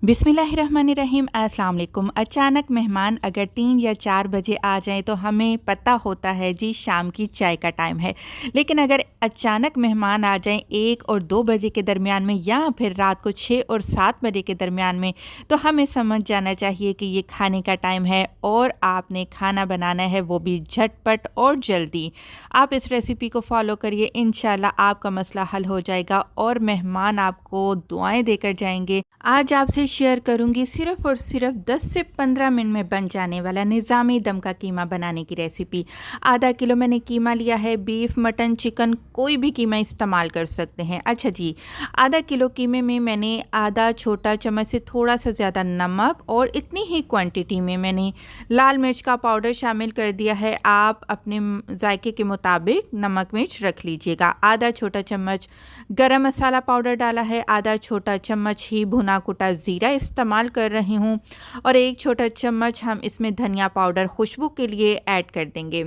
बिस्मिल्लाहिर्रहमानिर्रहीम। अस्सलाम वालेकुम। अचानक मेहमान अगर 3 या 4 बजे आ जाएँ तो हमें पता होता है जी शाम की चाय का टाइम है। लेकिन अगर अचानक मेहमान आ जाएँ 1 और 2 बजे के दरमियान में या फिर रात को 6 और 7 बजे के दरमियान में, तो हमें समझ जाना चाहिए कि ये खाने का टाइम है और आपने खाना बनाना है, वो भी झटपट और जल्दी। आप इस रेसिपी को फ़ॉलो करिए, इंशाल्लाह आपका मसला हल हो जाएगा और मेहमान आपको दुआएँ देकर जाएँगे। आज आपसे शेयर करूंगी सिर्फ़ और सिर्फ 10 से 15 मिनट में बन जाने वाला निज़ामी दम का कीमा बनाने की रेसिपी। आधा किलो मैंने कीमा लिया है। बीफ, मटन, चिकन कोई भी कीमा इस्तेमाल कर सकते हैं। अच्छा जी, आधा किलो कीमे में मैंने आधा छोटा चम्मच से थोड़ा सा ज़्यादा नमक और इतनी ही क्वांटिटी में मैंने लाल मिर्च का पाउडर शामिल कर दिया है। आप अपने जायके के मुताबिक नमक मिर्च रख लीजिएगा। आधा छोटा चम्मच गरम मसाला पाउडर डाला है। आधा छोटा चम्मच ही भुना कुटा ज़ीरा इस्तेमाल कर रही हूँ और 1 छोटा चम्मच हम इसमें धनिया पाउडर खुशबू के लिए ऐड कर देंगे।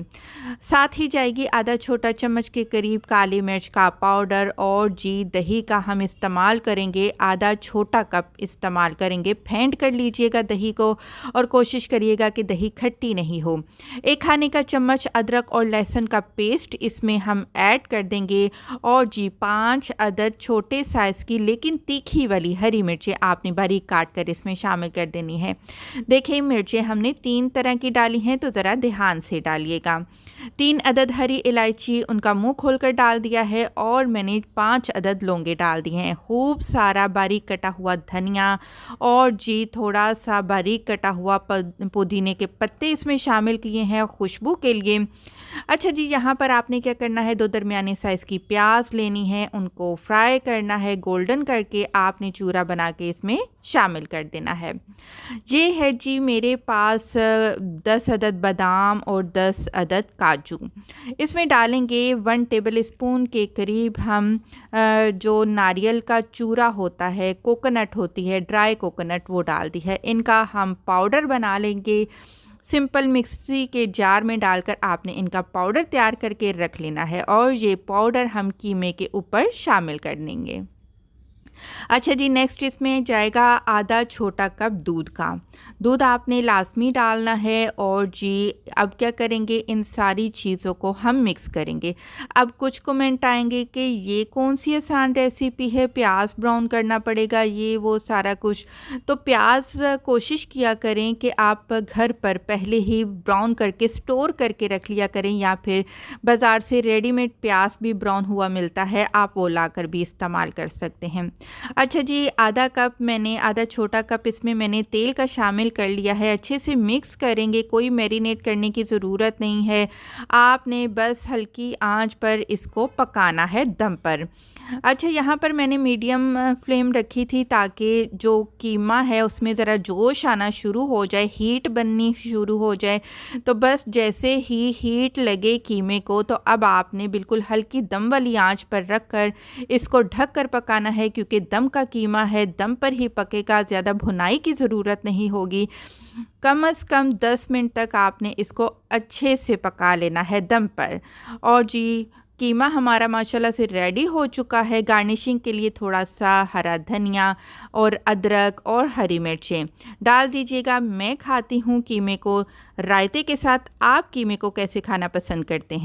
साथ ही जाएगी आधा छोटा चम्मच के करीब काली मिर्च का पाउडर और जी दही का हम इस्तेमाल करेंगे। आधा छोटा कप इस्तेमाल करेंगे। फेंट कर लीजिएगा दही को और कोशिश करिएगा कि दही खट्टी नहीं हो। 1 खाने का चम्मच अदरक और लहसुन का पेस्ट इसमें हम ऐड कर देंगे और जी 5 अदद छोटे साइज़ की लेकिन तीखी वाली हरी मिर्चें आपने बारीक काट कर इसमें शामिल कर देनी है। देखिए मिर्चें हमने 3 तरह की डाली हैं, तो ज़रा ध्यान से डालिएगा। 3 अदद हरी इलायची उनका मुंह खोलकर डाल दिया है और मैंने 5 अदद लौंगे डाल दिए हैं। खूब सारा बारीक कटा हुआ धनिया और जी थोड़ा सा बारीक कटा हुआ पुदीने के पत्ते इसमें शामिल किए हैं खुशबू के लिए। अच्छा जी, यहाँ पर आपने क्या करना है, 2 दरमियाने साइज़ की प्याज लेनी है, उनको फ्राई करना है गोल्डन करके। आपने चूरा बना के इसमें शामिल कर देना है। ये है जी मेरे पास 10 अदद बादाम और 10 अदद काजू। इसमें डालेंगे 1 टेबल स्पून के करीब हम जो नारियल का चूरा होता है, कोकोनट होती है, ड्राई कोकोनट, वो डाल दी है। इनका हम पाउडर बना लेंगे। सिंपल मिक्सी के जार में डालकर आपने इनका पाउडर तैयार करके रख लेना है और ये पाउडर हम कीमे के ऊपर शामिल कर देंगे। अच्छा जी, नेक्स्ट इसमें जाएगा आधा छोटा कप दूध का। दूध आपने लाज़मी डालना है और जी अब क्या करेंगे, इन सारी चीज़ों को हम मिक्स करेंगे। अब कुछ कमेंट आएंगे कि ये कौन सी आसान रेसिपी है, प्याज ब्राउन करना पड़ेगा, ये वो सारा कुछ। तो प्याज कोशिश किया करें कि आप घर पर पहले ही ब्राउन करके स्टोर करके रख लिया करें या फिर बाज़ार से रेडीमेड प्याज भी ब्राउन हुआ मिलता है, आप वो लाकर भी इस्तेमाल कर सकते हैं। अच्छा जी, आधा छोटा कप इसमें मैंने तेल का शामिल कर लिया है। अच्छे से मिक्स करेंगे, कोई मैरिनेट करने की ज़रूरत नहीं है। आपने बस हल्की आंच पर इसको पकाना है दम पर। अच्छा, यहाँ पर मैंने मीडियम फ्लेम रखी थी ताकि जो कीमा है उसमें ज़रा जोश आना शुरू हो जाए, हीट बननी शुरू हो जाए। तो बस जैसे ही हीट लगे कीमे को, तो अब आपने बिल्कुल हल्की दम वाली आंच पर रख कर इसको ढक कर पकाना है, क्योंकि दम का कीमा है, दम पर ही पकेगा, ज़्यादा भुनाई की ज़रूरत नहीं होगी। कम से कम 10 मिनट तक आपने इसको अच्छे से पका लेना है दम पर। और जी कीमा हमारा माशाल्लाह से रेडी हो चुका है। गार्निशिंग के लिए थोड़ा सा हरा धनिया और अदरक और हरी मिर्चें डाल दीजिएगा। मैं खाती हूँ कीमे को रायते के साथ। आप कीमे को कैसे खाना पसंद करते हैं?